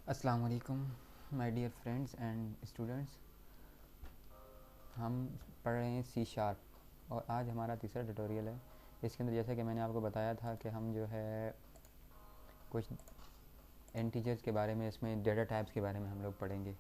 अस्सलाम वालेकुम my dear friends and students. हम पढ़ रहे हैं सी शार्प और आज हमारा तीसरा ट्यूटोरियल है। इसके अंदर जैसा कि मैंने आपको बताया था कि हम जो है कुछ इंटीजर्स के बारे में, इसमें डेटा टाइप्स के बारे में हम लोग पढ़ेंगे।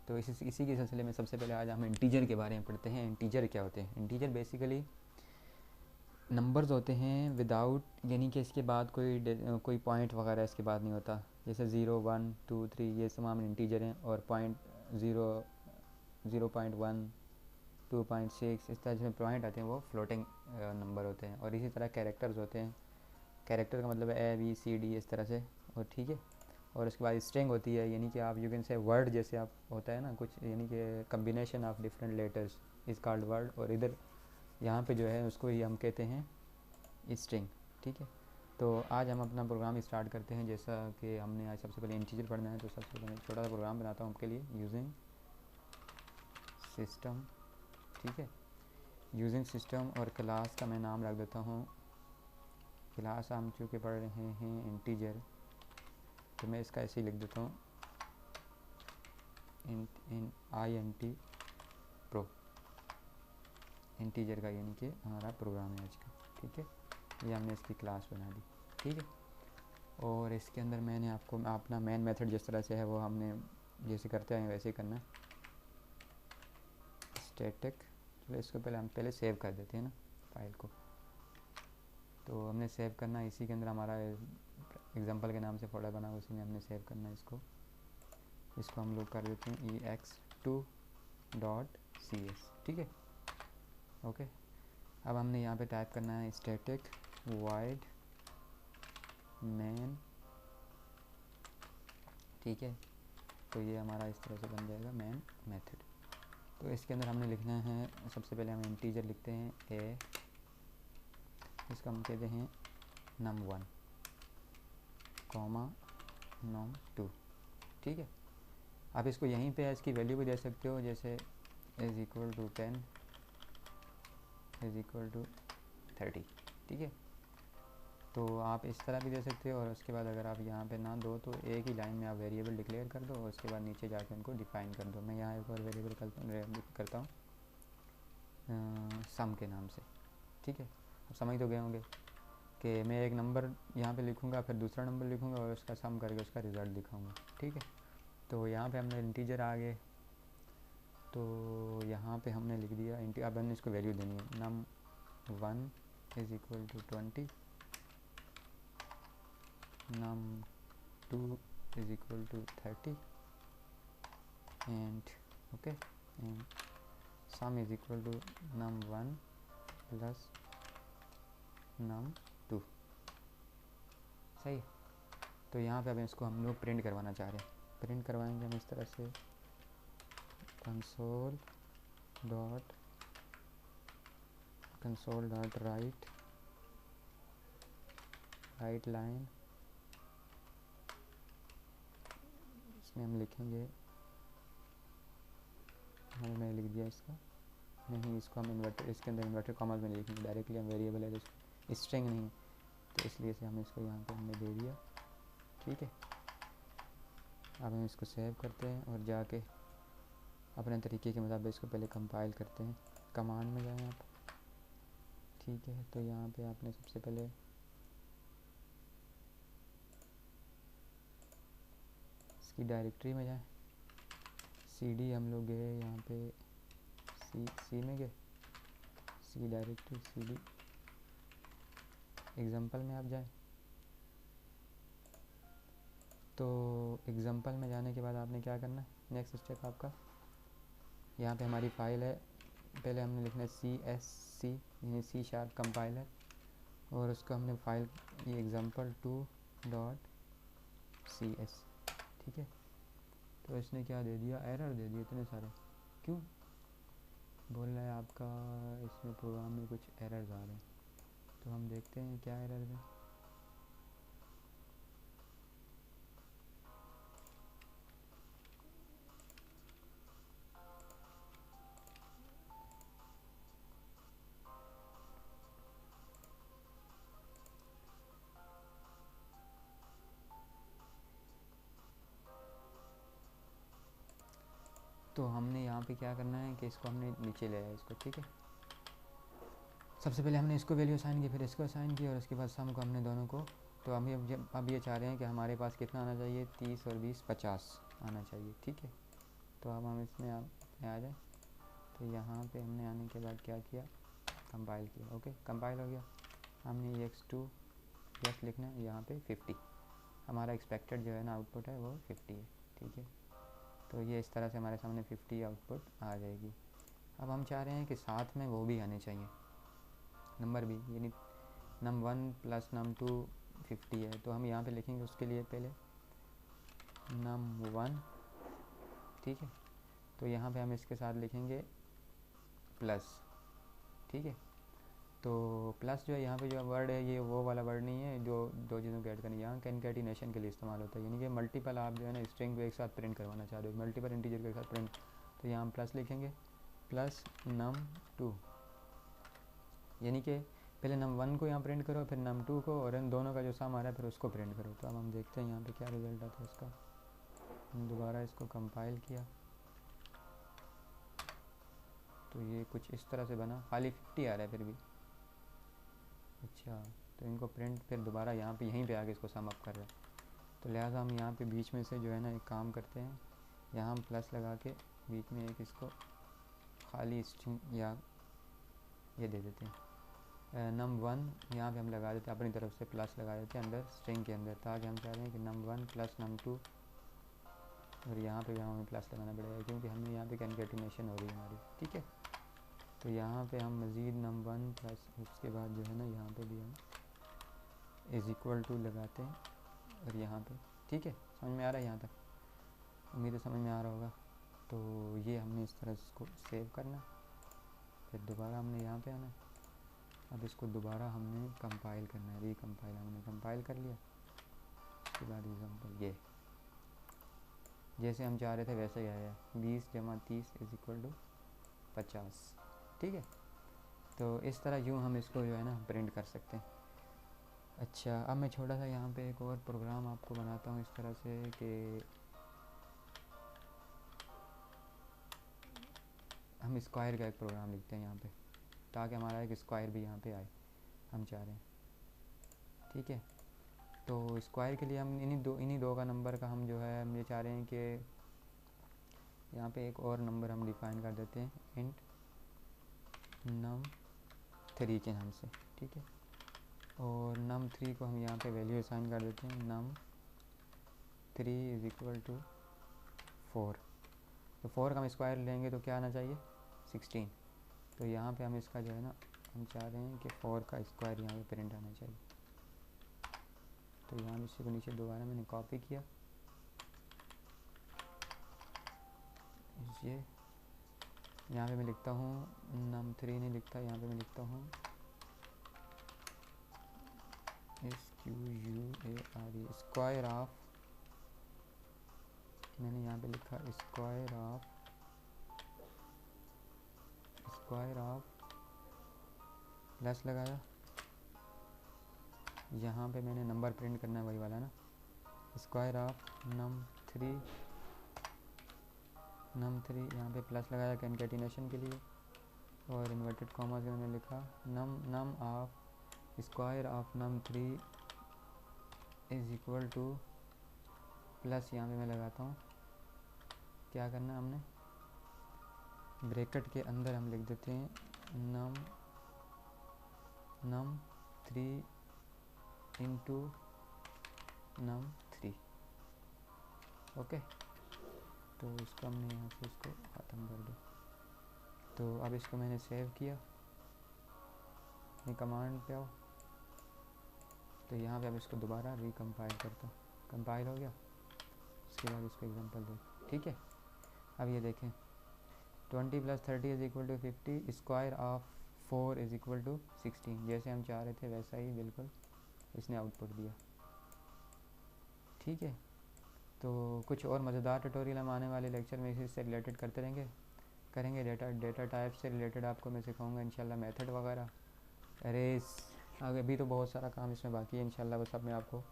तो इसी के सिलसिले में सबसे पहले आज हम इंटीजर के बारे में पढ़ते हैं। इंटीजर क्या होते हैं? इंटीजर बेसिकली नंबर्स होते हैं विदाउट, यानी कि इसके बाद कोई पॉइंट वगैरह इसके बाद नहीं होता। जैसे 0 1 2 3 ये तमाम इंटीजर हैं, और पॉइंट 0 0.1 2.6 इस तरह से पॉइंट आते हैं, वो फ्लोटिंग नंबर होते हैं। और इसी तरह कैरेक्टर्स होते हैं। कैरेक्टर का मतलब है A B C D इस तरह से, और ठीक है। और उसके बाद स्ट्रिंग होती है, यानी कि आप यू कैन से वर्ड, जैसे आप होता है ना कुछ, यानी कि combination of different letters is called word. और इधर यहाँ पे जो है उसको ही हम कहते हैं स्ट्रिंग, ठीक है। तो आज हम अपना प्रोग्राम स्टार्ट करते हैं। जैसा कि हमने आज सबसे पहले इंटीजर पढ़ना है, तो सबसे पहले छोटा सा प्रोग्राम बनाता हूँ आपके लिए। यूजिंग सिस्टम, ठीक है। यूजिंग सिस्टम और क्लास का मैं नाम रख देता हूँ। क्लास हम चूँकि पढ़ रहे हैं इंटीजर, तो मैं इसका ऐसे ही लिख देता हूँ, INT प्रो, इंटीजर का, यानी कि हमारा प्रोग्राम है आज का, ठीक है। ये हमने इसकी क्लास बना दी, ठीक है। और इसके अंदर मैंने आपको अपना मेन मेथड जिस तरह से है वो हमने जैसे करते हैं वैसे ही करना है। स्टैटिक, चलो इसको हम पहले सेव कर देते हैं ना फाइल को। तो हमने सेव करना है, इसी के अंदर हमारा एग्जांपल के नाम से फोल्डर बना, उसी में हमने सेव करना है इसको हम लोग कर देते हैं ex2.cs, ठीक है, ओके। अब हमने यहाँ पे टाइप करना है स्टैटिक void main, ठीक है। तो ये हमारा इस तरह से बन जाएगा मेन मेथड। तो इसके अंदर हमने लिखना है, सबसे पहले हम इंटीजर लिखते हैं a, इसका हम कहते हैं num1 num2, ठीक है। आप इसको यहीं पे इसकी वैल्यू भी दे सकते हो, जैसे is equal to 10 is equal to 30, ठीक है। तो आप इस तरह भी दे सकते हो। और उसके बाद अगर आप यहाँ पे ना दो, तो एक ही लाइन में आप वेरिएबल डिक्लेयर कर दो और उसके बाद नीचे जाके उनको डिफ़ाइन कर दो। मैं यहाँ एक और वेरिएबल करता हूँ सम के नाम से, ठीक है। अब समझ तो गए होंगे कि मैं एक नंबर यहाँ पे लिखूँगा, फिर दूसरा नंबर लिखूँगा और उसका सम करके उसका रिज़ल्ट दिखाऊँगा, ठीक है। तो यहाँ पे हमने इंटीजर आ गए, तो यहाँ पे हमने लिख दिया अब हमने इसको वैल्यू देनी है। num1 is equal to 20, num2 is equal to 30 and okay, and sum is equal to num1 plus num2, सही है। तो यहाँ पे अब इसको हम लोग प्रिंट करवाना चाह रहे हैं। प्रिंट करवाएंगे हम इस तरह से कंसोल डॉट राइट लाइन, इसमें हम लिखेंगे, हमने लिख दिया इसका, नहीं इसको हम इसके अंदर इन्वर्टेड कॉमास में लिखेंगे डायरेक्टली, हम वेरिएबल है तो स्ट्रिंग नहीं, तो इसलिए से हम इसको यहाँ पे हमने दे दिया, ठीक है। अब हम इसको सेव करते हैं और जाके अपने तरीके के मुताबिक इसको पहले कंपाइल करते हैं। कमांड में जाएं आप, ठीक है। तो यहाँ पे आपने सबसे पहले इसकी डायरेक्टरी में जाएं, CD हम लोग गए यहाँ पे, सी में गए, सी डायरेक्टरी CD एग्जांपल में आप जाएं। तो एग्जांपल में जाने के बाद आपने क्या करना है, नेक्स्ट स्टेप आपका, यहाँ पे हमारी फ़ाइल है, पहले हमने लिखना है CSC यानी C शार्प कंपाइलर, और उसका हमने फ़ाइल ये example2.cs, ठीक है। तो इसने क्या दे दिया, एरर दे दिया इतने सारे, क्यों बोल रहा है आपका इसमें प्रोग्राम में कुछ एरर्स आ रहे हैं। तो हम देखते हैं क्या एरर है। तो हमने यहाँ पे क्या करना है कि इसको हमने नीचे ले आया इसको, ठीक है। सबसे पहले हमने इसको वैल्यू असाइन की, फिर इसको असाइन की, और उसके बाद सम को हमने दोनों को। तो हम अब ये चाह रहे हैं कि हमारे पास कितना आना चाहिए, 30 और 20 50 आना चाहिए, ठीक है। तो अब हम इसमें आ जाए। तो यहाँ पे हमने आने के बाद क्या किया, कंपाइल किया। ओके, कंपाइल हो गया। हमने x2 प्लस लिखना है, यहाँ पे 50 हमारा एक्सपेक्टेड जो है ना आउटपुट है वो 50 है, ठीक है। तो ये इस तरह से हमारे सामने 50 आउटपुट आ जाएगी। अब हम चाह रहे हैं कि साथ में वो भी आने चाहिए, नंबर भी, यानी num1 प्लस num2 50 है। तो हम यहाँ पे लिखेंगे उसके लिए पहले num1, ठीक है। तो यहाँ पे हम इसके साथ लिखेंगे प्लस, ठीक है। तो प्लस जो है यहाँ पे जो वर्ड है ये वो वाला वर्ड नहीं है जो दो चीज़ों को ऐड करनी, यहाँ कंकैटिनेशन के लिए इस्तेमाल होता है, यानी कि मल्टीपल आप जो है ना स्ट्रिंग को एक साथ प्रिंट करवाना चाह रहे हो, मल्टीपल इंटीजर के साथ प्रिंट। तो यहाँ हम प्लस लिखेंगे, प्लस num2, यानी कि पहले num1 को यहाँ प्रिंट करो, फिर num2 को, और इन दोनों का जो सम आ रहा है फिर उसको प्रिंट करो। तो अब हम देखते हैं यहाँ पे क्या रिज़ल्ट आता है इसका। हम दोबारा इसको कंपाइल किया तो ये कुछ इस तरह से बना, खाली 50 आ रहा है फिर भी। अच्छा, तो इनको प्रिंट फिर दोबारा यहाँ पे यहीं पे आके इसको सम अप कर रहा है। तो लिहाजा हम यहाँ पे बीच में से जो है ना एक काम करते हैं, यहाँ हम प्लस लगा के बीच में एक इसको खाली स्ट्रिंग या ये दे देते हैं num1, यहाँ पे हम लगा देते हैं अपनी तरफ से प्लस लगा देते हैं अंदर स्ट्रिंग के अंदर, ताकि हम चाह रहे हैं कि num1 प्लस num2, और यहाँ पे भी हमें प्लस लगाना पड़ेगा क्योंकि हमने यहाँ पे कंकैटिनेशन हो रही है हमारी, ठीक है। तो यहाँ पे हम मज़ीद num1 प्लस उसके बाद जो है ना यहाँ पे भी हम इज़ इक्वल टू लगाते हैं, और यहाँ पे, ठीक है। समझ में आ रहा है यहाँ तक, उम्मीद है समझ में आ रहा होगा। तो ये हमने इस तरह इसको सेव करना, फिर दोबारा हमने यहाँ पे आना। अब इसको दोबारा हमने कंपाइल करना है, रीकंपाइल, हमने कंपाइल कर लिया। उसके बाद एग्जाम्पल ये जैसे हम चाह रहे थे वैसे ही आया, 20 जमा 30 इज़ इक्वल टू 50, ठीक है। तो इस तरह यूँ हम इसको जो है ना प्रिंट कर सकते हैं। अच्छा, अब मैं छोटा सा यहाँ पे एक और प्रोग्राम आपको बनाता हूँ इस तरह से कि हम स्क्वायर का एक प्रोग्राम लिखते हैं यहाँ पे, ताकि हमारा एक स्क्वायर भी यहाँ पे आए, हम चाह रहे हैं, ठीक है। तो स्क्वायर के लिए हम इन्हीं दो का नंबर का हम जो है हम ये चाह रहे हैं कि यहाँ पे एक और नंबर हम डिफ़ाइन कर देते हैं इंट num3 के नाम से, ठीक है। और num3 को हम यहाँ पे वैल्यू असाइन कर देते हैं num3 इज़ इक्वल टू 4। तो 4 का हम स्क्वायर लेंगे तो क्या आना चाहिए, 16। तो यहाँ पे हम इसका जो है ना हम चाह रहे हैं कि 4 का स्क्वायर यहाँ पे प्रिंट आना चाहिए। तो यहाँ इसी को नीचे दोबारा मैंने कॉपी किया, ये यहाँ पे मैं लिखता हूँ num3 नहीं लिखता, यहाँ पे मैं लिखता हूँ SQUARE, स्क्वायर ऑफ, मैंने यहाँ पे लिखा स्क्वायर ऑफ प्लस लगाया, यहाँ पे मैंने नंबर प्रिंट करना है वही वाला ना, स्क्वायर ऑफ num3 यहाँ पे प्लस लगाया कंकैटिनेशन के लिए, और इन्वर्टेड कॉमा से मैंने लिखा num of square of num3 is equal to plus, यहाँ पे मैं लगाता हूँ, क्या करना हमने ब्रैकेट के अंदर हम लिख देते हैं num3 इंटू num3, ओके। तो इसको हमने यहाँ से इसको ख़त्म कर दो। तो अब इसको मैंने सेव किया, मैं कमांड पे आओ, तो यहाँ पे अब इसको दोबारा रीकम्पाइल करता हूँ, कंपाइल हो गया। उसके बाद इसको एग्जांपल दे, ठीक है। अब ये देखें 20 plus 30 is equal to 50, square of 4 is equal to 16, जैसे हम चाह रहे थे वैसा ही बिल्कुल इसने आउटपुट दिया, ठीक है। तो कुछ और मज़ेदार ट्यूटोरियल हम आने वाले लेक्चर में इससे रिलेटेड करते करेंगे। डेटा टाइप से रिलेटेड आपको मैं सिखाऊंगा इंशाल्लाह, मेथड वगैरह, अरेज, आगे भी तो बहुत सारा काम इसमें बाकी है इंशाल्लाह, बस अब मैं आपको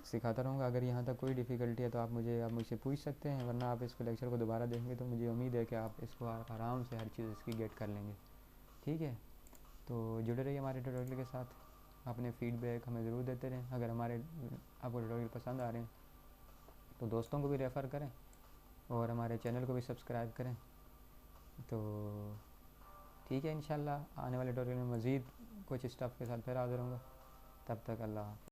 सिखाता रहूँगा। अगर यहाँ तक कोई डिफ़िकल्टी है तो आप मुझसे पूछ सकते हैं, वरना आप इसको लेक्चर को दोबारा देखेंगे तो मुझे उम्मीद है कि आप इसको आराम से हर चीज़ इसकी गेट कर लेंगे। ठीक है, तो जुड़े रहिए हमारे ट्यूटोरियल के साथ। अपने फ़ीडबैक हमें ज़रूर देते रहें। अगर आपको ट्यूटोरियल पसंद आ रहे हैं तो दोस्तों को भी रेफ़र करें और हमारे चैनल को भी सब्सक्राइब करें। तो ठीक है, इंशाल्लाह आने वाले ट्यूटोरियल में मज़ीद कुछ स्टफ़ के साथ फिर हाज़िर होऊंगा। तब तक अल्लाह हाफ़िज़।